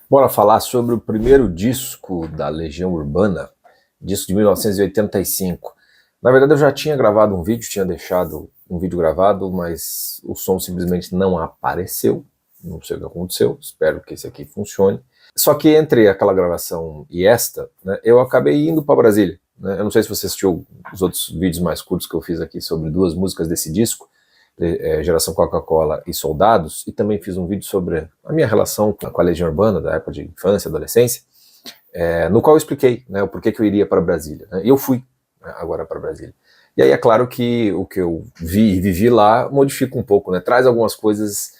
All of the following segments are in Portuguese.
Bora falar sobre o primeiro disco da Legião Urbana, disco de 1985. Na verdade, eu já tinha gravado um vídeo, tinha deixado um vídeo gravado, mas o som simplesmente não apareceu. Não sei o que aconteceu, espero que esse aqui funcione. Só que entre aquela gravação e esta, né, eu acabei indo para Brasília. Né? Eu não sei se você assistiu os outros vídeos mais curtos que eu fiz aqui sobre duas músicas desse disco, Geração Coca-Cola e Soldados, e também fiz um vídeo sobre a minha relação com a Legião Urbana, da época de infância, adolescência, no qual eu expliquei, né, o porquê que eu iria para Brasília. Né, e eu fui, né, agora para Brasília. E aí é claro que o que eu vi e vivi lá modifica um pouco, né, traz algumas coisas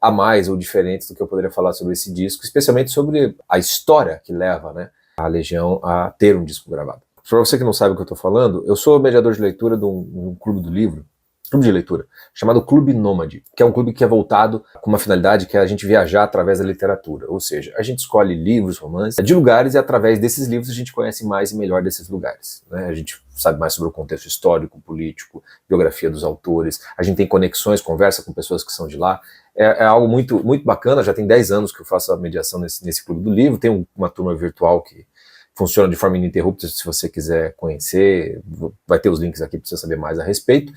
a mais ou diferentes do que eu poderia falar sobre esse disco, especialmente sobre a história que leva, né, a Legião a ter um disco gravado. Para você que não sabe o que eu estou falando, eu sou mediador de leitura de um clube do livro, clube de leitura, chamado Clube Nômade, que é um clube que é voltado com uma finalidade que é a gente viajar através da literatura, ou seja, a gente escolhe livros, romances, de lugares e através desses livros a gente conhece mais e melhor desses lugares. Né? A gente sabe mais sobre o contexto histórico, político, biografia dos autores, a gente tem conexões, conversa com pessoas que são de lá, é algo muito, muito bacana, já tem 10 anos que eu faço a mediação nesse Clube do Livro, tem uma turma virtual que funciona de forma ininterrupta, se você quiser conhecer, vai ter os links aqui para você saber mais a respeito.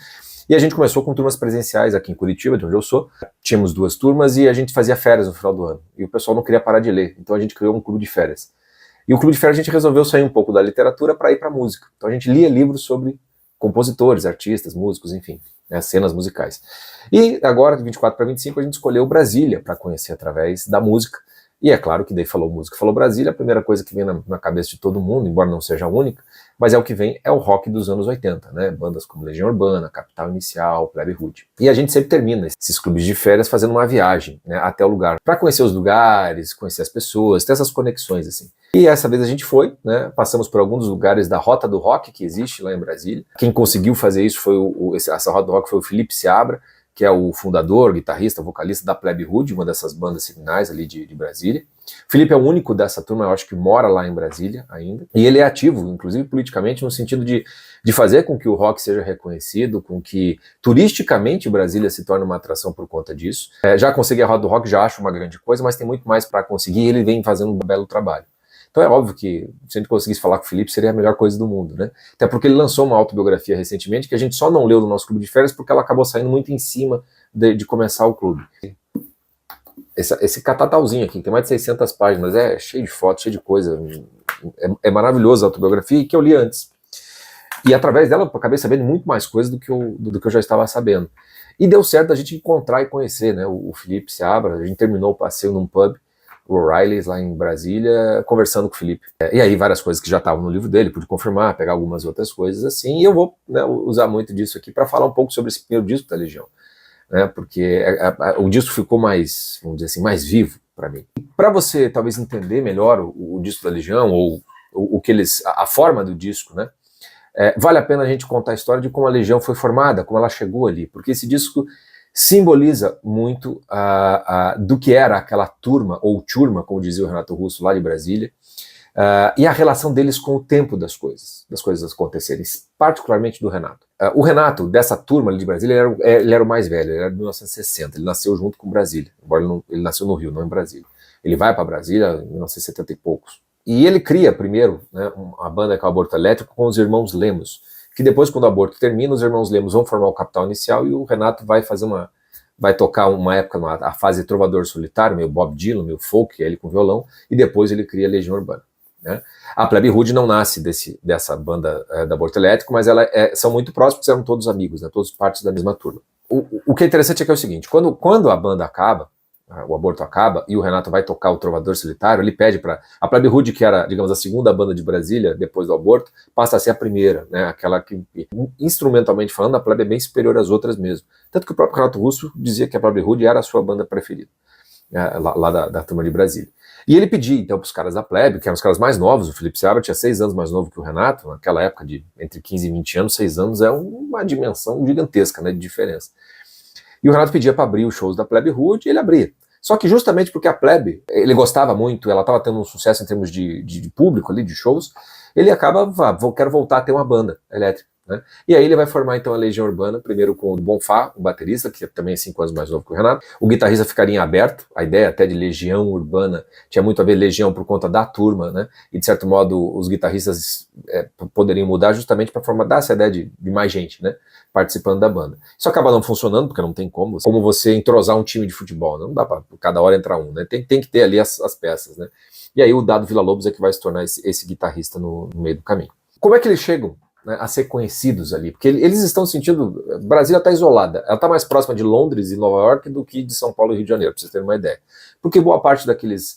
E a gente começou com turmas presenciais aqui em Curitiba, de onde eu sou. Tínhamos 2 turmas e a gente fazia férias no final do ano. E o pessoal não queria parar de ler, então a gente criou um clube de férias. E o clube de férias a gente resolveu sair um pouco da literatura para ir para a música. Então a gente lia livros sobre compositores, artistas, músicos, enfim, né, cenas musicais. E agora, de 24 para 25, a gente escolheu Brasília para conhecer através da música. E é claro que daí falou música, falou Brasília, a primeira coisa que vem na cabeça de todo mundo, embora não seja a única, mas é o que vem, é o rock dos anos 80, né? Bandas como Legião Urbana, Capital Inicial, Plebe Rude. E a gente sempre termina esses clubes de férias fazendo uma viagem, né, até o lugar, para conhecer os lugares, conhecer as pessoas, ter essas conexões, assim. E essa vez a gente foi, né, passamos por alguns lugares da Rota do Rock, que existe lá em Brasília. Quem conseguiu fazer isso foi essa Rota do Rock foi o Felipe Seabra, que é o fundador, guitarrista, vocalista da Plebe Rude, uma dessas bandas seminais ali de Brasília. O Felipe é o único dessa turma, eu acho que mora lá em Brasília ainda, e ele é ativo, inclusive politicamente, no sentido de fazer com que o rock seja reconhecido, com que turisticamente Brasília se torne uma atração por conta disso. Já consegui a Roda do Rock, já acho uma grande coisa, mas tem muito mais para conseguir e ele vem fazendo um belo trabalho. Então é óbvio que se a gente conseguisse falar com o Felipe seria a melhor coisa do mundo, né? Até porque ele lançou uma autobiografia recentemente que a gente só não leu no nosso clube de férias porque ela acabou saindo muito em cima de começar o clube. Esse catatauzinho aqui, tem mais de 600 páginas, é cheio de fotos, cheio de coisa, é maravilhoso a autobiografia que eu li antes. E através dela eu acabei sabendo muito mais coisas do que eu já estava sabendo. E deu certo a gente encontrar e conhecer, né, o Felipe Seabra. A gente terminou o passeio num pub, o O'Reilly's, lá em Brasília, conversando com o Felipe. E aí várias coisas que já estavam no livro dele, pude confirmar, pegar algumas outras coisas assim, e eu vou, né, usar muito disso aqui para falar um pouco sobre esse primeiro disco da Legião. Né, porque o disco ficou mais, vamos dizer assim, mais vivo para mim. Para você talvez entender melhor o disco da Legião, ou o que a forma do disco, né, vale a pena a gente contar a história de como a Legião foi formada, como ela chegou ali, porque esse disco simboliza muito do que era aquela turma, ou turma, como dizia o Renato Russo, lá de Brasília, e a relação deles com o tempo das coisas acontecerem, particularmente do Renato. O Renato, dessa turma ali de Brasília, ele era o mais velho, ele era de 1960, ele nasceu junto com Brasília, embora ele nasceu no Rio, não em Brasília. Ele vai para Brasília em 1970 e poucos. E ele cria primeiro, né, uma banda que é o Aborto Elétrico com os irmãos Lemos, que depois, quando o Aborto termina, os irmãos Lemos vão formar o Capital Inicial e o Renato vai tocar uma época, a fase trovador solitário, meio Bob Dylan, meio folk, ele com violão, e depois ele cria a Legião Urbana. Né? A Plebe Rude não nasce dessa banda da Aborto Elétrico, mas são muito próximos, porque eram todos amigos, né, todos partes da mesma turma. O que é interessante é que é o seguinte, quando a banda acaba, o Aborto acaba, e o Renato vai tocar o Trovador Solitário, ele pede para a Plebe Rude, que era, digamos, a segunda banda de Brasília, depois do Aborto, passa a ser a primeira, né, aquela que, instrumentalmente falando, a Plebe é bem superior às outras mesmo. Tanto que o próprio Renato Russo dizia que a Plebe Rude era a sua banda preferida, lá da turma de Brasília. E ele pedia, então, para os caras da Plebe, que eram os caras mais novos, o Felipe Seabra tinha 6 anos mais novo que o Renato, naquela época de entre 15 e 20 anos, 6 anos é uma dimensão gigantesca, né, de diferença. E o Renato pedia para abrir os shows da Plebe Rude e ele abria. Só que justamente porque a Plebe, ele gostava muito, ela estava tendo um sucesso em termos de público ali, de shows, ele acaba, quero voltar a ter uma banda elétrica. né? E aí ele vai formar então a Legião Urbana, primeiro com o Bonfá, o baterista, que também é 5 anos mais novo que o Renato. O guitarrista ficaria em aberto, a ideia até de Legião Urbana tinha muito a ver Legião por conta da turma, né? E de certo modo os guitarristas poderiam mudar justamente para dar essa ideia de mais gente, né? Participando da banda. Isso acaba não funcionando, porque não tem como você entrosar um time de futebol, né? Não dá para cada hora entrar um, né? Tem que ter ali as peças, né? E aí o Dado Villa-Lobos é que vai se tornar esse guitarrista no meio do caminho. Como é que eles chegam, né, a ser conhecidos ali? Porque eles estão sentindo... Brasília está isolada. Ela está mais próxima de Londres e Nova York do que de São Paulo e Rio de Janeiro, para vocês terem uma ideia. Porque boa parte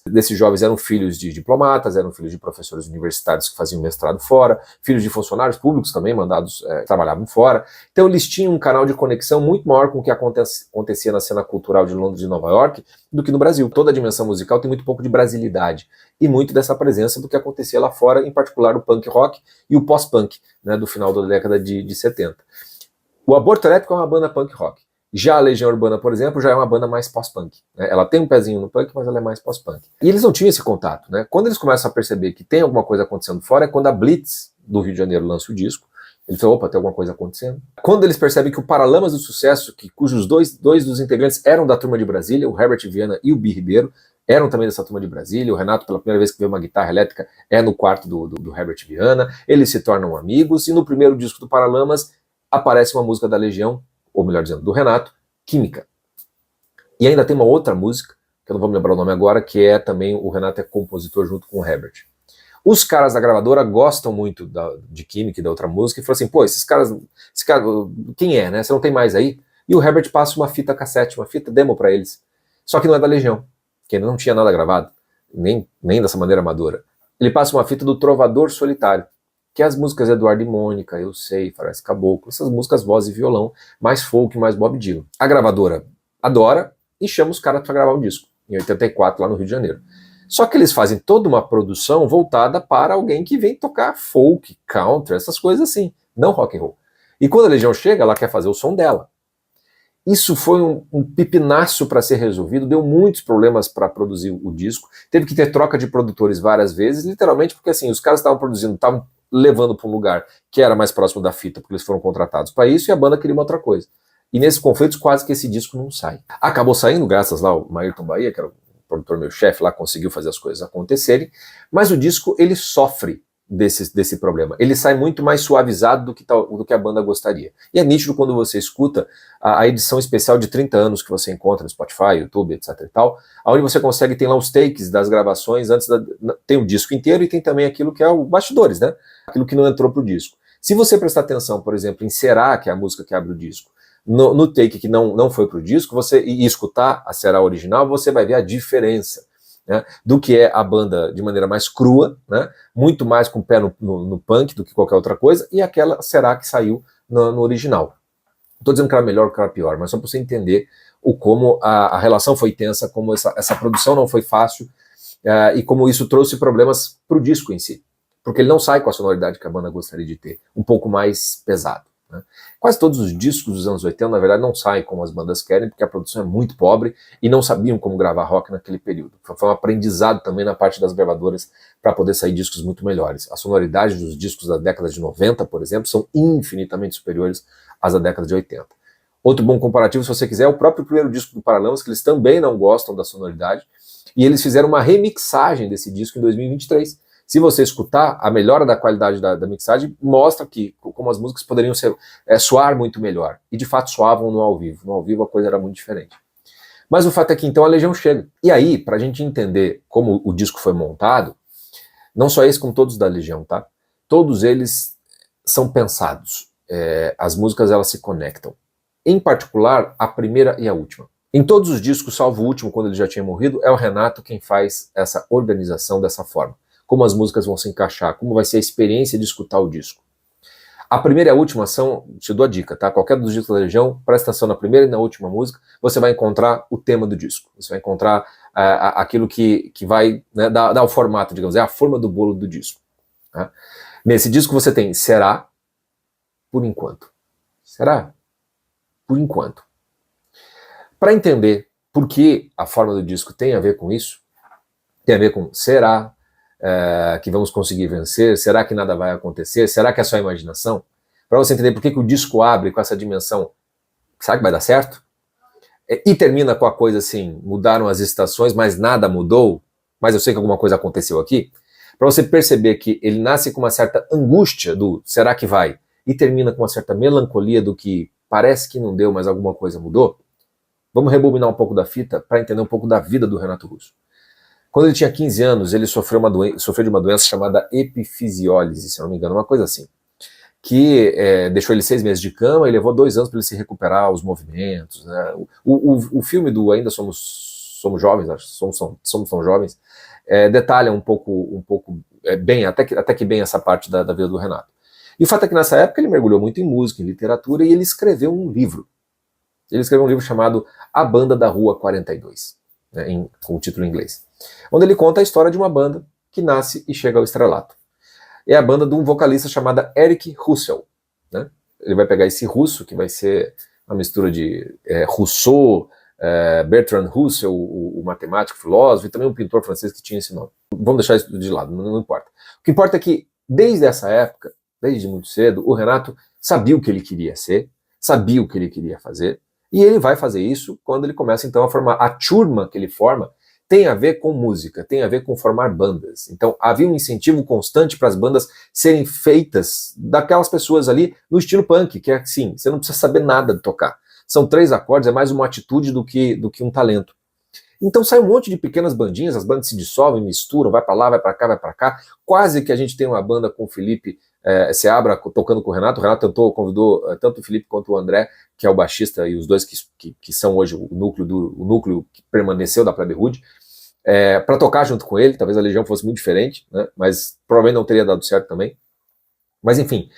desses jovens eram filhos de diplomatas, eram filhos de professores universitários que faziam mestrado fora, filhos de funcionários públicos também, mandados, trabalhavam fora. Então eles tinham um canal de conexão muito maior com o que acontecia na cena cultural de Londres e Nova York do que no Brasil. Toda a dimensão musical tem muito pouco de brasilidade e muito dessa presença do que acontecia lá fora, em particular o punk rock e o pós-punk, né, do final da década de 70. O Aborto Elétrico é uma banda punk rock. Já a Legião Urbana, por exemplo, já é uma banda mais pós-punk, né? Ela tem um pezinho no punk, mas ela é mais pós-punk. E eles não tinham esse contato, né? Quando eles começam a perceber que tem alguma coisa acontecendo fora, é quando a Blitz, do Rio de Janeiro, lança o disco. Ele falou, opa, tem alguma coisa acontecendo. Quando eles percebem que o Paralamas do Sucesso, cujos dois dos integrantes eram da turma de Brasília, o Herbert Viana e o Bi Ribeiro, eram também dessa turma de Brasília. O Renato, pela primeira vez que vê uma guitarra elétrica, é no quarto do Herbert Viana. Eles se tornam amigos, e no primeiro disco do Paralamas aparece uma música da Legião, ou melhor dizendo, do Renato, Química. E ainda tem uma outra música, que eu não vou me lembrar o nome agora, que é também o Renato é compositor junto com o Herbert. Os caras da gravadora gostam muito de Química e da outra música, e falam assim, pô, esse cara, quem é, né? Você não tem mais aí? E o Herbert passa uma fita cassete, uma fita demo pra eles. Só que não é da Legião, que ainda não tinha nada gravado, nem dessa maneira amadora. Ele passa uma fita do Trovador Solitário, que é as músicas Eduardo e Mônica, Eu Sei, Faroeste Caboclo, essas músicas voz e violão, mais folk, mais Bob Dylan. A gravadora adora e chama os caras para gravar o disco, em 84, lá no Rio de Janeiro. Só que eles fazem toda uma produção voltada para alguém que vem tocar folk, country, essas coisas assim, não rock and roll. E quando a Legião chega, ela quer fazer o som dela. Isso foi um pipinaço para ser resolvido, deu muitos problemas para produzir o disco, teve que ter troca de produtores várias vezes, literalmente porque assim, os caras estavam produzindo, estavam levando para um lugar que era mais próximo da fita, porque eles foram contratados para isso, e a banda queria uma outra coisa. E nesses conflitos quase que esse disco não sai. Acabou saindo, graças lá ao Maírton Bahia, que era o produtor meu chefe lá, conseguiu fazer as coisas acontecerem, mas o disco ele sofre desse problema. Ele sai muito mais suavizado do que a banda gostaria. E é nítido quando você escuta a edição especial de 30 anos que você encontra no Spotify, YouTube, etc e tal, onde você consegue, tem lá os takes das gravações, tem o disco inteiro e tem também aquilo que é o bastidores, né? Aquilo que não entrou pro disco. Se você prestar atenção, por exemplo, em Será, que é a música que abre o disco, no take que não foi pro disco, e escutar a Será original, você vai ver a diferença, né, do que é a banda de maneira mais crua, né, muito mais com o pé no punk do que qualquer outra coisa, e aquela Será que saiu no original. Não estou dizendo que era melhor ou que era pior, mas só para você entender como a relação foi tensa, como essa produção não foi fácil, e como isso trouxe problemas para o disco em si, porque ele não sai com a sonoridade que a banda gostaria de ter, um pouco mais pesado. Né? Quase todos os discos dos anos 80, na verdade, não saem como as bandas querem, porque a produção é muito pobre e não sabiam como gravar rock naquele período. Foi um aprendizado também na parte das gravadoras para poder sair discos muito melhores. A sonoridade dos discos da década de 90, por exemplo, são infinitamente superiores às da década de 80. Outro bom comparativo, se você quiser, é o próprio primeiro disco do Paralamas, que eles também não gostam da sonoridade, e eles fizeram uma remixagem desse disco em 2023. Se você escutar, a melhora da qualidade da mixagem mostra como as músicas poderiam soar muito melhor. E de fato soavam no ao vivo. No ao vivo a coisa era muito diferente. Mas o fato é que então a Legião chega. E aí, pra gente entender como o disco foi montado, não só esse, como todos da Legião, tá? Todos eles são pensados. As músicas elas se conectam. Em particular, a primeira e a última. Em todos os discos, salvo o último, quando ele já tinha morrido, é o Renato quem faz essa organização dessa forma. Como as músicas vão se encaixar, como vai ser a experiência de escutar o disco. A primeira e a última são, te dou a dica, tá? Qualquer dos discos da Legião, presta atenção na primeira e na última música, você vai encontrar o tema do disco. Você vai encontrar aquilo que vai, né, dar o formato, digamos, é a forma do bolo do disco. Tá? Nesse disco você tem Será, por enquanto. Será? Por enquanto. Para entender por que a forma do disco tem a ver com isso, tem a ver com será que vamos conseguir vencer? Será que nada vai acontecer? Será que é só imaginação? para você entender por que o disco abre com essa dimensão, sabe que vai dar certo? E termina com a coisa assim, mudaram as estações, mas nada mudou, mas eu sei que alguma coisa aconteceu aqui, para você perceber que ele nasce com uma certa angústia do será que vai, e termina com uma certa melancolia do que parece que não deu, mas alguma coisa mudou. Vamos rebobinar um pouco da fita para entender um pouco da vida do Renato Russo. Quando ele tinha 15 anos, ele sofreu de uma doença chamada epifisiólise, se não me engano, uma coisa assim, que deixou ele 6 meses de cama e levou 2 anos para ele se recuperar os movimentos. Né? O filme do Ainda Somos Jovens, acho, somos tão jovens, detalha um pouco bem, até que bem essa parte da vida do Renato. E o fato é que nessa época ele mergulhou muito em música, em literatura, e ele escreveu um livro. Ele escreveu um livro chamado A Banda da Rua 42, né, com o título em inglês, onde ele conta a história de uma banda que nasce e chega ao estrelato. É a banda de um vocalista chamado Eric Russell. Né? Ele vai pegar esse russo, que vai ser uma mistura de Rousseau, Bertrand Russell, o matemático, filósofo, e também um pintor francês que tinha esse nome. Vamos deixar isso de lado, não importa. O que importa é que, desde essa época, desde muito cedo, o Renato sabia o que ele queria ser, sabia o que ele queria fazer, e ele vai fazer isso quando ele começa então a formar. A turma que ele forma tem a ver com música, tem a ver com formar bandas. Então havia um incentivo constante para as bandas serem feitas daquelas pessoas ali no estilo punk, que é assim, você não precisa saber nada de tocar. São 3 acordes, é mais uma atitude do que um talento. Então sai um monte de pequenas bandinhas, as bandas se dissolvem, misturam, vai para lá, vai para cá, vai para cá. Quase que a gente tem uma banda com o Felipe Seabra tocando com o Renato. O Renato convidou tanto o Felipe quanto o André, que é o baixista, e os dois que são hoje o núcleo que permaneceu da Plebe Rude, para tocar junto com ele. Talvez a Legião fosse muito diferente, né? Mas provavelmente não teria dado certo também. Mas enfim,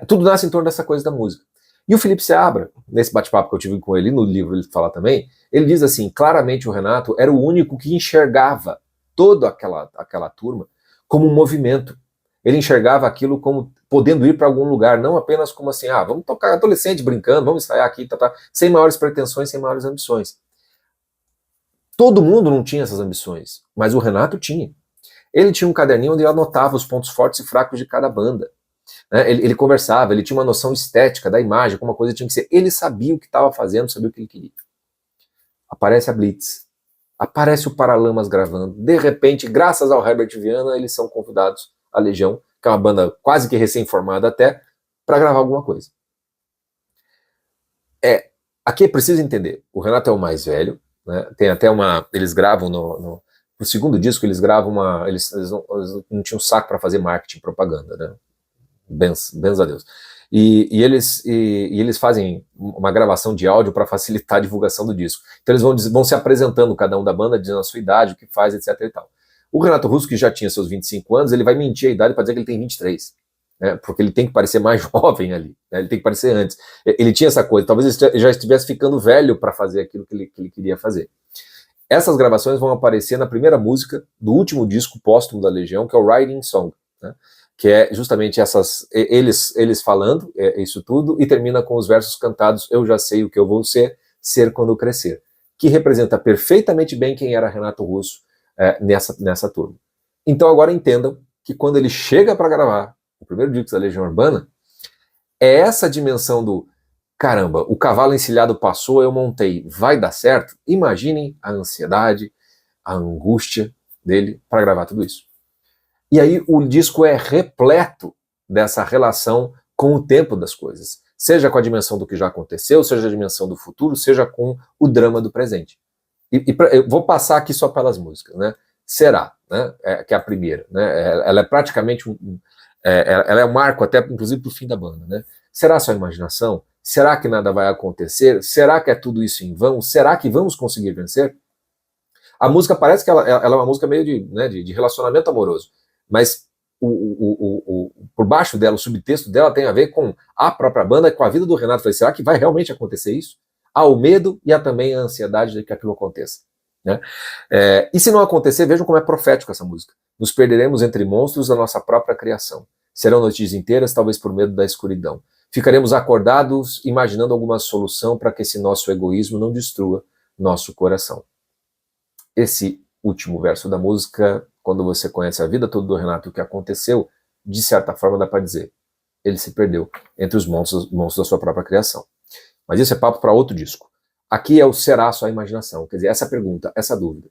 tudo nasce em torno dessa coisa da música. E o Felipe Seabra, nesse bate-papo que eu tive com ele, no livro ele fala também, ele diz assim, claramente o Renato era o único que enxergava toda aquela turma como um movimento. Ele enxergava aquilo como podendo ir para algum lugar, não apenas como assim, vamos tocar adolescente brincando, vamos ensaiar aqui, sem maiores pretensões, sem maiores ambições. Todo mundo não tinha essas ambições, mas o Renato tinha. Ele tinha um caderninho onde ele anotava os pontos fortes e fracos de cada banda. Ele conversava, ele tinha uma noção estética da imagem, como a coisa tinha que ser. Ele sabia o que estava fazendo, sabia o que ele queria. Aparece a Blitz, aparece o Paralamas gravando. De repente, graças ao Herbert Viana, eles são convidados à Legião, que é uma banda quase que recém-formada até, para gravar alguma coisa. Aqui é preciso entender, o Renato é o mais velho, né? Tem até eles gravam no segundo disco, eles gravam eles não tinham saco para fazer marketing, propaganda, né? Benz a Deus. E eles fazem uma gravação de áudio para facilitar a divulgação do disco. Então eles vão se apresentando, cada um da banda, dizendo a sua idade, o que faz, etc. e tal. O Renato Russo, que já tinha seus 25 anos, ele vai mentir a idade para dizer que ele tem 23. Né, porque ele tem que parecer mais jovem ali, né, ele tem que parecer antes. Ele tinha essa coisa, talvez ele já estivesse ficando velho para fazer aquilo que ele queria fazer. Essas gravações vão aparecer na primeira música do último disco póstumo da Legião, que é o Riding Song, né, que é justamente eles falando isso tudo, e termina com os versos cantados, eu já sei o que eu vou ser quando crescer, que representa perfeitamente bem quem era Renato Russo nessa turma. Então agora entendam que quando ele chega para gravar o primeiro disco da Legião Urbana, é essa dimensão do caramba, o cavalo encilhado passou, eu montei, vai dar certo? Imaginem a ansiedade, a angústia dele para gravar tudo isso. E aí o disco é repleto dessa relação com o tempo das coisas, seja com a dimensão do que já aconteceu, seja a dimensão do futuro, seja com o drama do presente. Eu vou passar aqui só pelas músicas, né? Será, né? Que é a primeira, né? Ela é praticamente ela é um marco até, inclusive, para o fim da banda, né? Será só imaginação? Será que nada vai acontecer? Será que é tudo isso em vão? Será que vamos conseguir vencer? A música parece que ela é uma música meio de relacionamento amoroso, mas por baixo dela, o subtexto dela tem a ver com a própria banda, com a vida do Renato. Falei, será que vai realmente acontecer isso? Há o medo e há também a ansiedade de que aquilo aconteça. Né? E se não acontecer, vejam como é profético essa música. Nos perderemos entre monstros da nossa própria criação. Serão noites inteiras, talvez por medo da escuridão. Ficaremos acordados, imaginando alguma solução para que esse nosso egoísmo não destrua nosso coração. Esse último verso da música, quando você conhece a vida toda do Renato e o que aconteceu, de certa forma dá para dizer, ele se perdeu entre os monstros da sua própria criação. Mas isso é papo para outro disco. Aqui é o será só a imaginação, quer dizer, essa pergunta, essa dúvida.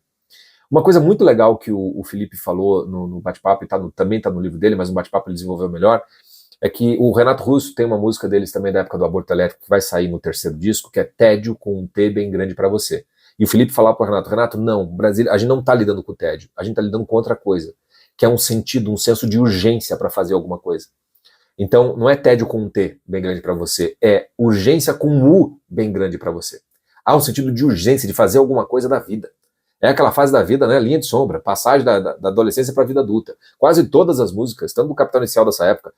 Uma coisa muito legal que o Felipe falou no bate-papo, e também está no livro dele, mas no bate-papo ele desenvolveu melhor, é que o Renato Russo tem uma música deles também da época do Aborto Elétrico, que vai sair no terceiro disco, que é Tédio com um T bem grande para você. E o Felipe falava para o Renato, não, Brasília, a gente não está lidando com o tédio, a gente está lidando com outra coisa, que é um sentido, um senso de urgência para fazer alguma coisa. Então, não é tédio com um T bem grande para você, é urgência com um U bem grande para você. Há um sentido de urgência, de fazer alguma coisa da vida. É aquela fase da vida, né, linha de sombra, passagem da adolescência para a vida adulta. Quase todas as músicas, tanto do Capital Inicial dessa época,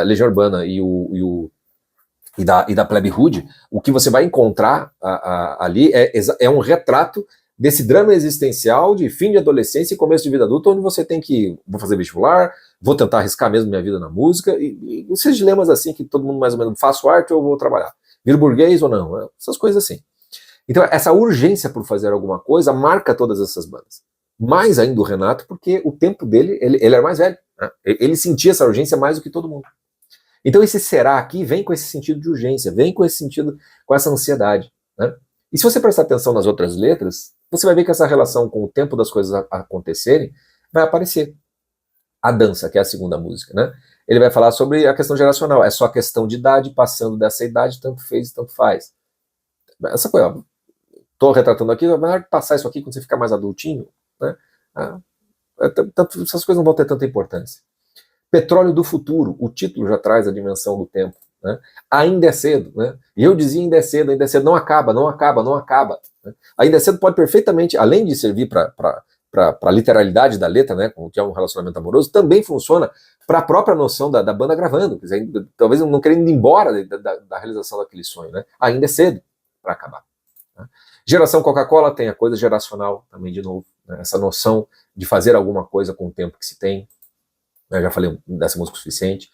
Legião Urbana e da Plebe Rude, o que você vai encontrar ali é um retrato desse drama existencial de fim de adolescência e começo de vida adulta, onde você tem que, vou fazer vestibular, vou tentar arriscar mesmo minha vida na música, e esses dilemas assim que todo mundo mais ou menos, faço arte ou vou trabalhar, viro burguês ou não, essas coisas assim. Então essa urgência por fazer alguma coisa marca todas essas bandas. Mais ainda o Renato, porque o tempo dele, ele era mais velho, né? Ele sentia essa urgência mais do que todo mundo. Então esse será aqui vem com esse sentido de urgência, vem com esse sentido, com essa ansiedade, né? E se você prestar atenção nas outras letras, você vai ver que essa relação com o tempo das coisas acontecerem vai aparecer. A dança, que é a segunda música, né? Ele vai falar sobre a questão geracional, é só questão de idade, passando dessa idade, tanto fez e tanto faz. Essa coisa, estou retratando aqui, vai passar isso aqui quando você ficar mais adultinho, né? Essas coisas não vão ter tanta importância. Petróleo do futuro, o título já traz a dimensão do tempo, né? Ainda é cedo, né? E eu dizia ainda é cedo, não acaba, não acaba, não acaba, né? Ainda é cedo pode perfeitamente, além de servir para a literalidade da letra, né, que é um relacionamento amoroso, também funciona para a própria noção da banda gravando, quer dizer, talvez não querendo ir embora da realização daquele sonho, né? Ainda é cedo para acabar, né? Geração Coca-Cola tem a coisa geracional também, de novo, né? Essa noção de fazer alguma coisa com o tempo que se tem. Eu já falei dessa música o suficiente.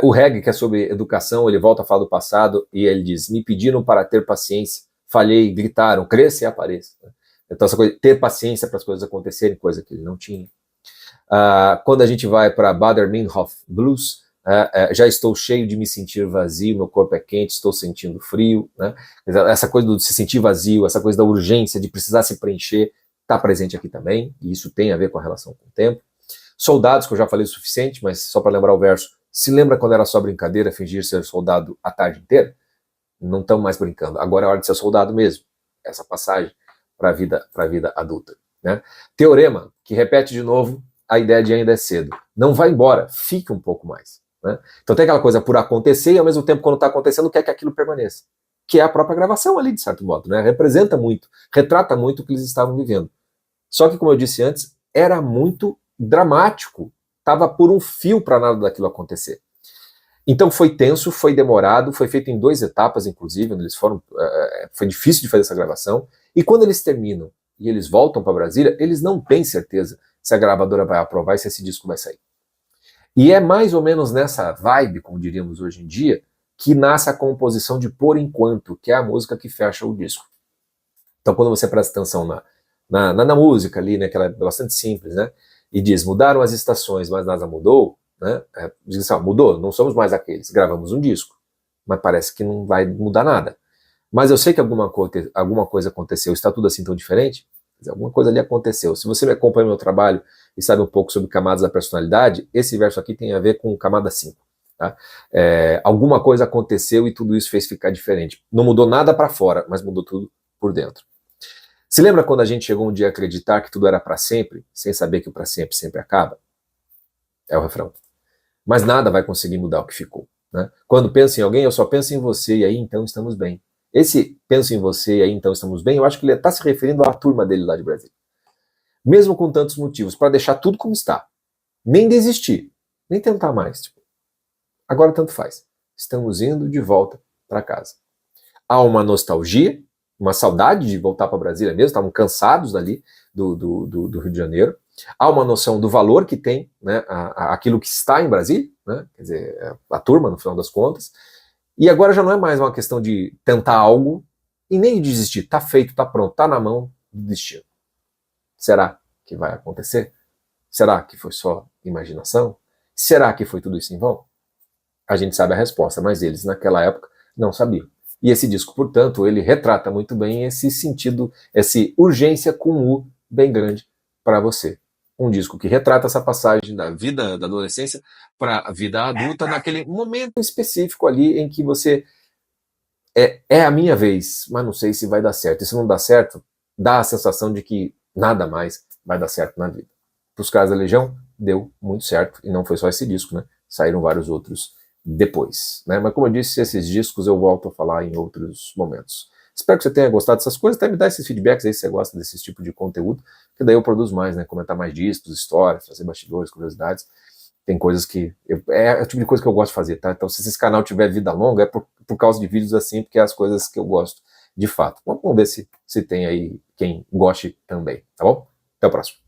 O reggae, que é sobre educação, ele volta a falar do passado e ele diz, me pediram para ter paciência, falhei, gritaram, cresça e apareça. Então essa coisa, ter paciência para as coisas acontecerem, coisa que ele não tinha. Quando a gente vai para Bader-Meinhof Blues, já estou cheio de me sentir vazio, meu corpo é quente, estou sentindo frio, né? Essa coisa do se sentir vazio, essa coisa da urgência de precisar se preencher, está presente aqui também, e isso tem a ver com a relação com o tempo. Soldados, que eu já falei o suficiente, mas só para lembrar o verso, se lembra quando era só brincadeira fingir ser soldado a tarde inteira? Não estamos mais brincando, agora é hora de ser soldado mesmo. Essa passagem para a vida adulta, né? Teorema, que repete de novo a ideia de ainda é cedo. Não vai embora, fique um pouco mais, né? Então tem aquela coisa por acontecer e ao mesmo tempo quando está acontecendo quer que aquilo permaneça, que é a própria gravação ali de certo modo, né? Representa muito, retrata muito o que eles estavam vivendo. Só que como eu disse antes, era muito dramático, estava por um fio para nada daquilo acontecer. Então foi tenso, foi demorado, foi feito em 2 etapas, inclusive, onde eles foram, foi difícil de fazer essa gravação, e quando eles terminam e eles voltam para Brasília, eles não têm certeza se a gravadora vai aprovar e se esse disco vai sair. E é mais ou menos nessa vibe, como diríamos hoje em dia, que nasce a composição de Por Enquanto, que é a música que fecha o disco. Então quando você presta atenção na música ali, né, que ela é bastante simples, né, e diz, mudaram as estações, mas nada mudou, né? Diz assim, mudou, não somos mais aqueles, gravamos um disco, mas parece que não vai mudar nada. Mas eu sei que alguma coisa aconteceu, está tudo assim tão diferente? Quer dizer, alguma coisa ali aconteceu. Se você acompanha o meu trabalho e sabe um pouco sobre camadas da personalidade, esse verso aqui tem a ver com camada 5. Tá? Alguma coisa aconteceu e tudo isso fez ficar diferente. Não mudou nada para fora, mas mudou tudo por dentro. Se lembra quando a gente chegou um dia a acreditar que tudo era para sempre, sem saber que o para sempre sempre acaba? É o refrão. Mas nada vai conseguir mudar o que ficou, né? Quando penso em alguém, eu só penso em você e aí então estamos bem. Esse penso em você e aí então estamos bem, eu acho que ele está se referindo à turma dele lá de Brasília. Mesmo com tantos motivos, para deixar tudo como está. Nem desistir, nem tentar mais. Tipo, agora tanto faz. Estamos indo de volta para casa. Há uma nostalgia, uma saudade de voltar para Brasília mesmo, estavam cansados dali do Rio de Janeiro. Há uma noção do valor que tem, né, aquilo que está em Brasília, né, quer dizer, a turma, no final das contas. E agora já não é mais uma questão de tentar algo e nem de desistir. Está feito, está pronto, está na mão do destino. Será que vai acontecer? Será que foi só imaginação? Será que foi tudo isso em vão? a gente sabe a resposta, mas eles naquela época não sabiam. E esse disco, portanto, ele retrata muito bem esse sentido, essa urgência com U bem grande para você. Um disco que retrata essa passagem da vida da adolescência para a vida adulta, naquele momento específico ali em que você é a minha vez, mas não sei se vai dar certo. E se não dá certo, dá a sensação de que nada mais vai dar certo na vida. Para os caras da Legião, deu muito certo, e não foi só esse disco, né? Saíram vários outros depois, né? Mas como eu disse, esses discos eu volto a falar em outros momentos. Espero que você tenha gostado dessas coisas, até me dá esses feedbacks aí se você gosta desse tipo de conteúdo, que daí eu produzo mais, né? Comentar mais discos, histórias, fazer bastidores, curiosidades. Tem coisas que... é o tipo de coisa que eu gosto de fazer, tá? Então se esse canal tiver vida longa, é por causa de vídeos assim, porque é as coisas que eu gosto de fato. Vamos ver se tem aí quem goste também, tá bom? Até o próximo.